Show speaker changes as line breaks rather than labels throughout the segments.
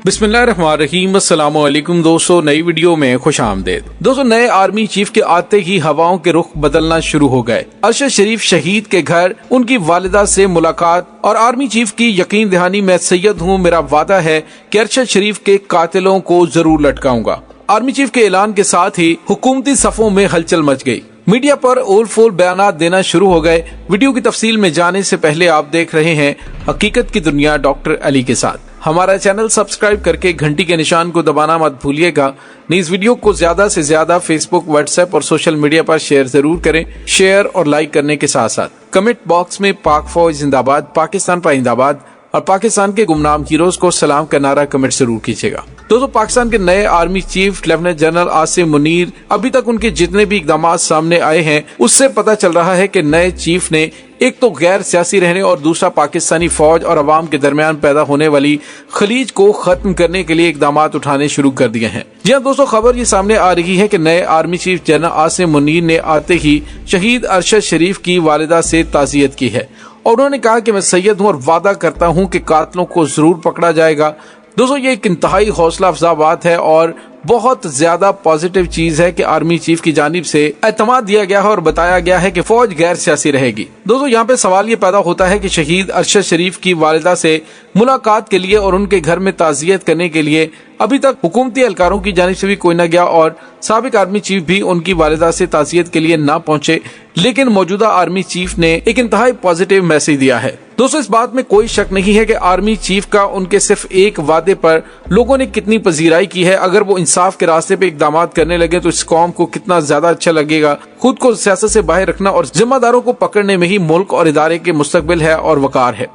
बिस्मिल्लाहिर्रहमानिर्रहीम। अस्सलाम वालेकुम दोस्तों, नई वीडियो में खुश आमदेद। दोस्तों, नए आर्मी चीफ के आते ही हवाओं के रुख बदलना शुरू हो गए। अरशद शरीफ शहीद के घर उनकी वालिदा से मुलाकात और आर्मी चीफ की यकीन दहानी, मैं सैयद हूँ, मेरा वादा है कि अरशद शरीफ के कातिलों को जरूर लटकाऊंगा। आर्मी चीफ के ऐलान के साथ ही हुकूमती सफों में हलचल मच गई। मीडिया पर ओल फोल बयानात देना शुरू हो गए। वीडियो की तफसील में जाने से पहले आप देख रहे हैं हकीकत की दुनिया डॉक्टर अली के साथ। हमारा चैनल सब्सक्राइब करके घंटी के निशान को दबाना मत भूलिएगा। इस वीडियो को ज्यादा से ज्यादा फेसबुक, व्हाट्सएप और सोशल मीडिया पर शेयर जरूर करें। शेयर और लाइक करने के साथ साथ कमेंट बॉक्स में पाक फौज जिंदाबाद, पाकिस्तान पाइंदाबाद और पाकिस्तान के गुमनाम हीरोज को सलाम का नारा कमेंट जरूर कीजिएगा। दोस्तों, पाकिस्तान के नए army chief lieutenant general Asim Munir, अभी तक उनके जितने भी इकदाम सामने आए हैं उससे पता चल रहा है कि नए चीफ ने एक तो गैर सियासी रहने और दूसरा पाकिस्तानी फौज और अवाम के दरमियान पैदा होने वाली खलीज को खत्म करने के लिए इकदाम उठाने शुरू कर दिए हैं। जी हाँ दोस्तों, खबर ये सामने आ रही है कि नए army chief general Asim Munir ने आते ही शहीद अरशद शरीफ की वालिदा से ताज़ियत की है और उन्होंने कहा कि मैं सैयद हूँ और वादा करता हूँ कि कातिलों को जरूर पकड़ा जाएगा। दोस्तों, ये एक इंतहाई हौसला अफजा बात है और बहुत ज्यादा पॉजिटिव चीज है कि आर्मी चीफ की जानिब से एतमाद दिया गया है और बताया गया है कि फौज गैर सियासी रहेगी। दोस्तों, यहाँ पे सवाल ये पैदा होता है कि शहीद अरशद शरीफ की वालिदा से मुलाकात के लिए और उनके घर में ताज़ियत करने के लिए अभी तक हुकूमती एहलकारों की जानिब से भी कोई न गया और साबिक आर्मी चीफ भी उनकी वालिदा से ताज़ियत के लिए ना पहुंचे, लेकिन मौजूदा आर्मी चीफ ने एक इंतहाई पॉजिटिव मैसेज दिया है। दोस्तों, इस बात में कोई शक नहीं है कि आर्मी चीफ का उनके सिर्फ एक वादे पर लोगों ने कितनी पजीराई की है। अगर वो इंसाफ के रास्ते पे इकदाम करने लगे तो इस कौम को कितना ज्यादा अच्छा लगेगा। खुद को सियासत से बाहर रखना और जिम्मेदारों को पकड़ने में ही मुल्क और इदारे के मुस्तकबिल है और वकार है।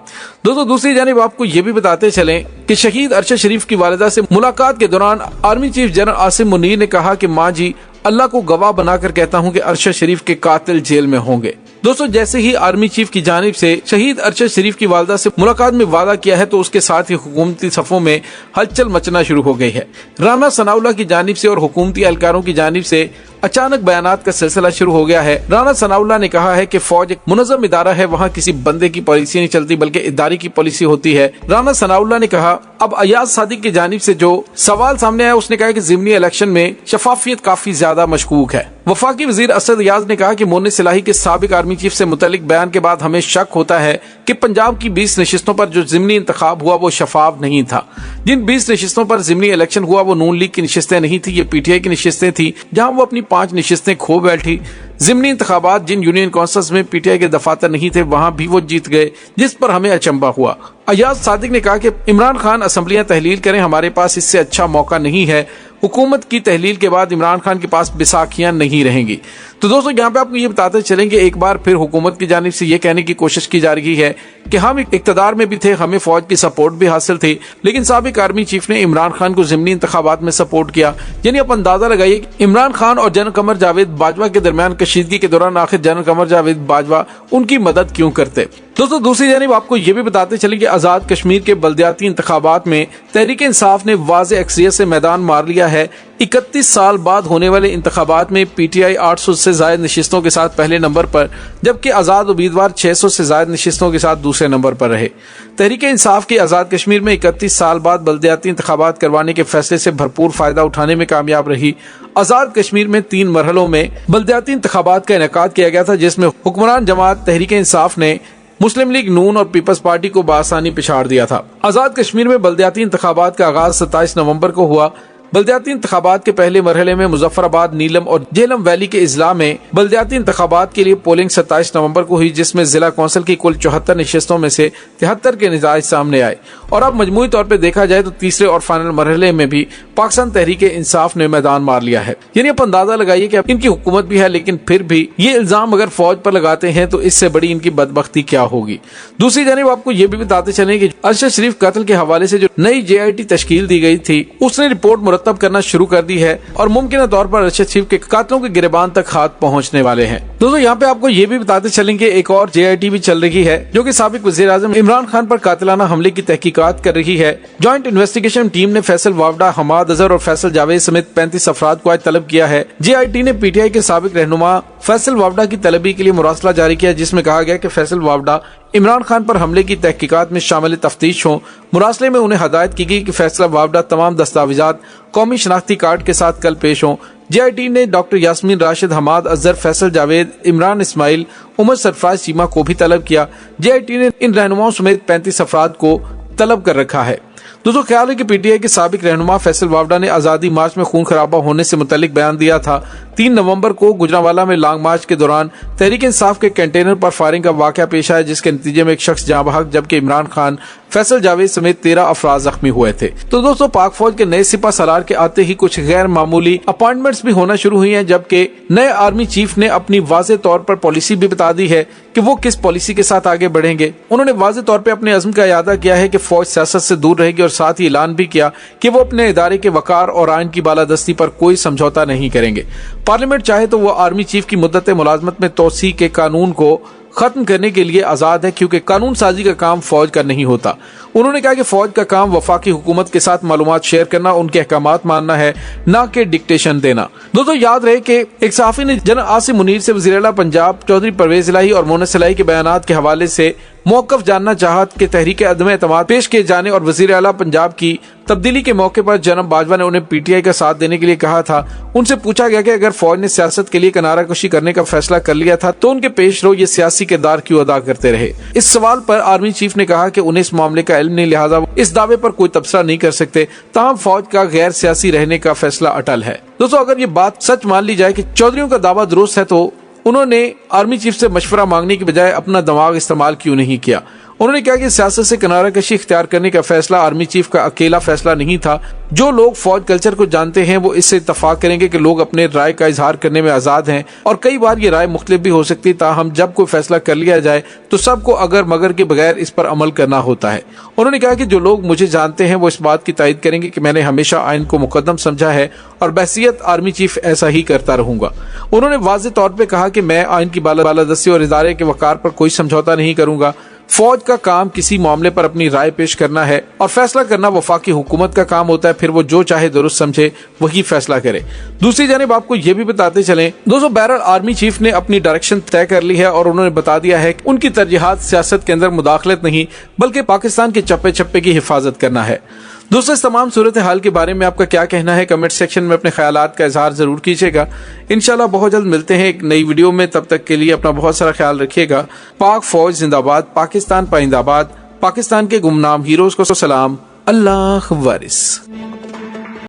दोस्तों, दूसरी जानिब आपको ये भी बताते चलें कि शहीद अरशद शरीफ की वालिदा से मुलाकात के दौरान army chief general Asim Munir ने कहा कि माँ जी, अल्लाह को गवाह बनाकर कहता हूँ कि अरशद शरीफ के कातिल जेल में होंगे। दोस्तों, जैसे ही आर्मी चीफ की जानिब से शहीद अरशद शरीफ की वालिदा से मुलाकात में वादा किया है तो उसके साथ ही हुकूमती सफों में हलचल मचना शुरू हो गई है। राना सनाउल्लाह की जानिब से और हुकूमती एहलकारों की जानिब से अचानक बयानात का सिलसिला शुरू हो गया है। राना सनाउल्लाह ने कहा है कि फौज एक मुनज़्ज़म इदारा है, वहाँ किसी बंदे की पॉलिसी नहीं चलती बल्कि इदारे की पॉलिसी होती है। राना सनाउल्लाह ने कहा, अब अयाज सादिक की जानिब से जो सवाल सामने आया उसने कहा कि ज़िमनी इलेक्शन में शफाफियत काफी ज्यादा मशकूक है। वफाकी वजीर असद रियाज ने कहा कि मोने सिलाही के साबिक आर्मी चीफ से मुतल्लिक बयान के बाद हमें शक होता है कि पंजाब की 20 नशिस्तों पर जो ज़िमनी इंतखाब हुआ वो शफाफ नहीं था। जिन 20 नशिस्तों पर ज़िमनी इलेक्शन हुआ वो नून लीग की नशिस्तें नहीं थी, ये पीटीआई की नशिस्तें थी, जहां वो अपनी 5 नशिस्तें खो बैठी। ज़िमनी इंतखाबात जिन यूनियन काउंसिल्स में पीटीआई के दफातर नहीं थे वहां भी वो जीत गए, जिस पर हमें अचंबा हुआ। अयाज सादिक ने कहा कि इमरान खान असम्बलियां तहलील करें, हमारे पास इससे अच्छा मौका नहीं है। हुकूमत की तहलील के बाद इमरान खान के पास बैसाखियां नहीं रहेंगी। तो दोस्तों, यहाँ पे आपको ये बताते चलेंगे, एक बार फिर हुकूमत की जानिब से ये कहने की कोशिश की जा रही है कि हम इक्तदार में भी थे, हमें फौज की सपोर्ट भी हासिल थी, लेकिन साबिक आर्मी चीफ ने इमरान खान को ज़िमनी इंतखाबात में सपोर्ट किया। यानी आप अंदाजा लगाइए कि इमरान खान और जनरल कमर जावेद बाजवा के दरमियान कशीदगी के दौरान आखिर जनरल कमर जावेद बाजवा उनकी मदद क्यों करते। दोस्तों, दूसरी जानिब आपको ये भी बताते चले कि आजाद कश्मीर के बल्दियाती इंतखाबात में तहरीक इंसाफ ने वाज़े अक्सरियत से मैदान मार लिया है। 31 साल बाद होने वाले इंतखाबात में पीटीआई 800 से ज्यादा नशिस्तों के साथ पहले नंबर पर, जबकि आजाद उम्मीदवार 600 से ज्यादा नशिस्तों के साथ दूसरे नंबर पर रहे। तहरीक इंसाफ के आजाद कश्मीर में 31 साल बाद बल्दियाती इंतखाबात करवाने के फैसले से भरपूर फायदा उठाने में कामयाब रही। आजाद कश्मीर में 3 मरहलों में बल्दियाती इंतखाबात का इनेकाद किया गया था, जिसमें हुक्मरान जमात तहरीक इंसाफ ने मुस्लिम लीग नून और पीपल्स पार्टी को बआसानी पिछाड़ दिया था। आजाद कश्मीर में बल्दियाती इंतखाबात का आगाज 27 नवंबर को हुआ। बल्दियाती इंतखाबात के पहले मरहले में मुजफ्फराबाद, नीलम और झेलम वैली के इजला में बल्दियाती इंतखाबात के लिए पोलिंग 27 नवंबर को हुई, जिसमें जिला कौंसिल की कुल 74 नशिस्तों में से 73 के नतीजे सामने आए। और अब मजमूई तौर पर देखा जाए तो तीसरे और फाइनल मरहले में भी पाकिस्तान तहरीक इंसाफ ने मैदान मार लिया है। यानी आप अंदाजा लगाइए कि इनकी हुकूमत भी है, लेकिन फिर भी ये इल्जाम अगर फौज पर लगाते हैं तो इससे बड़ी इनकी बदबख्ती क्या होगी। दूसरी जानिब आपको ये भी बताते चलें कि अरशद शरीफ कत्ल के हवाले से जो नई JIT तश्कील दी गई थी उसने रिपोर्ट मुरतब करना शुरू कर दी है और मुमकिन तौर पर अरशद शरीफ के कातिलों के गिरबान तक हाथ पहुंचने वाले हैं। दोस्तों, यहाँ पे आपको ये भी बताते चलेंगे एक और JIT भी चल रही है जो कि साबिक वज़ीर आज़म इमरान खान पर कातिलाना हमले की तहकीकात कर रही है। जॉइंट इन्वेस्टिगेशन टीम ने फैसल वावडा, हमाद अजहर और फैसल जावेद समेत 35 अफराद को आज तलब किया है। JIT ने पीटीआई के साबिक रहनुमा فیصل وابڈا کی طلبی کے لیے مراسلہ جاری کیا، جس میں کہا گیا کہ فیصل وابڈا عمران خان پر حملے کی تحقیقات میں شامل تفتیش ہوں۔ مراسلے میں انہیں ہدایت کی گئی کہ فیصل وابڈا تمام دستاویزات قومی شناختی کارڈ کے ساتھ کل پیش ہوں۔ جے آئی ٹی نے ڈاکٹر یاسمین راشد، حماد اظہر، فیصل جاوید، عمران اسماعیل، عمر سرفراز چیمہ کو بھی طلب کیا۔ جے آئی ٹی نے ان رہنماؤں سمیت 35 افراد کو طلب کر رکھا ہے۔ دوستو خیال ہے کہ پی ٹی آئی کے سابق رہنما فیصل وابڈا نے آزادی مارچ میں خون خرابہ ہونے سے متعلق بیان دیا تھا۔ 3 نومبر کو گجرانوالہ میں لانگ مارچ کے دوران تحریک انصاف کے کنٹینر پر فائرنگ کا واقعہ پیش آیا، جس کے نتیجے میں ایک شخص جاں بحق جبکہ عمران خان، فیصل جاوید سمیت 13 افراد زخمی ہوئے تھے۔ تو دوستو پاک فوج کے نئے سپہ سالار کے آتے ہی کچھ غیر معمولی اپائنٹمنٹس بھی ہونا شروع ہوئی ہیں، جبکہ نئے آرمی چیف نے اپنی واضح طور پر پالیسی بھی بتا دی ہے کہ وہ کس پالیسی کے ساتھ آگے بڑھیں گے۔ انہوں نے واضح طور پہ اپنے عزم کا اعادہ کیا ہے کہ فوج سیاست سے دور رہے گی، اور ساتھ ہی اعلان بھی کیا کہ وہ اپنے ادارے کے وقار اور آئین کی بالادستی پر کوئی سمجھوتا نہیں کریں گے۔ پارلیمنٹ چاہے تو وہ آرمی چیف کی مدت ملازمت میں توسیع کے قانون کو ختم کرنے کے لیے آزاد ہے، کیونکہ قانون سازی کا کام فوج کا نہیں ہوتا۔ انہوں نے کہا کہ فوج کا کام وفاقی حکومت کے ساتھ معلومات شیئر کرنا، ان کے احکامات ماننا ہے، نہ کہ ڈکٹیشن دینا۔ دوستو یاد رہے کہ ایک صحافی نے جنرل عاصم منیر سے وزیر اعلیٰ پنجاب چودھری پرویز الہی اور مونس الہی کے بیانات کے حوالے سے موقف جاننا چاہا کہ تحریک عدم اعتماد پیش کیے جانے اور وزیر اعلیٰ پنجاب کی تبدیلی کے موقع پر جناب باجوہ نے انہیں پی ٹی آئی کا ساتھ دینے کے لیے کہا تھا۔ ان سے پوچھا گیا کہ اگر فوج نے سیاست کے لیے کنارہ کشی کرنے کا فیصلہ کر لیا تھا تو ان کے پیش رو یہ سیاسی کردار کیوں ادا کرتے رہے۔ اس سوال پر آرمی چیف نے کہا کہ انہیں اس معاملے کا علم نہیں، لہٰذا وہ اس دعوے پر کوئی تبصرہ نہیں کر سکتے، تاہم فوج کا غیر سیاسی رہنے کا فیصلہ اٹل ہے۔ دوستو اگر یہ بات سچ مان لی جائے کہ چودھریوں کا دعویٰ درست ہے، تو انہوں نے آرمی چیف سے مشورہ مانگنے کی بجائے اپنا دماغ استعمال کیوں نہیں کیا۔ انہوں نے کہا کہ سیاست سے کنارہ کشی اختیار کرنے کا فیصلہ آرمی چیف کا اکیلا فیصلہ نہیں تھا۔ جو لوگ فوج کلچر کو جانتے ہیں وہ اس سے اتفاق کریں گے کہ لوگ اپنے رائے کا اظہار کرنے میں آزاد ہیں، اور کئی بار یہ رائے مختلف بھی ہو سکتی، تاہم جب کوئی فیصلہ کر لیا جائے تو سب کو اگر مگر کے بغیر اس پر عمل کرنا ہوتا ہے۔ انہوں نے کہا کہ جو لوگ مجھے جانتے ہیں وہ اس بات کی تائید کریں گے کہ میں نے ہمیشہ آئین کو مقدم سمجھا ہے، اور بحیثیت آرمی چیف ایسا ہی کرتا رہوں گا۔ انہوں نے واضح طور پہ کہا کہ میں آئین کی بالادستی اور ادارے کے وقار پر کوئی سمجھوتا نہیں کروں گا۔ فوج کا کام کسی معاملے پر اپنی رائے پیش کرنا ہے، اور فیصلہ کرنا وفاقی حکومت کا کام ہوتا ہے، پھر وہ جو چاہے درست سمجھے وہی فیصلہ کرے۔ دوسری جانب آپ کو یہ بھی بتاتے چلیں دوستو، بہرحال آرمی چیف نے اپنی ڈائریکشن طے کر لی ہے، اور انہوں نے بتا دیا ہے کہ ان کی ترجیحات سیاست کے اندر مداخلت نہیں بلکہ پاکستان کے چپے چپے کی حفاظت کرنا ہے۔ دوستو اس تمام صورتحال کے بارے میں آپ کا کیا کہنا ہے؟ کمنٹ سیکشن میں اپنے خیالات کا اظہار ضرور کیجیے گا۔ انشاءاللہ بہت جلد ملتے ہیں ایک نئی ویڈیو میں، تب تک کے لیے اپنا بہت سارا خیال رکھیے گا۔ پاک فوج زندہ باد، پاکستان پائندہ باد، پاکستان کے گمنام ہیروز کو سلام، اللہ وارث۔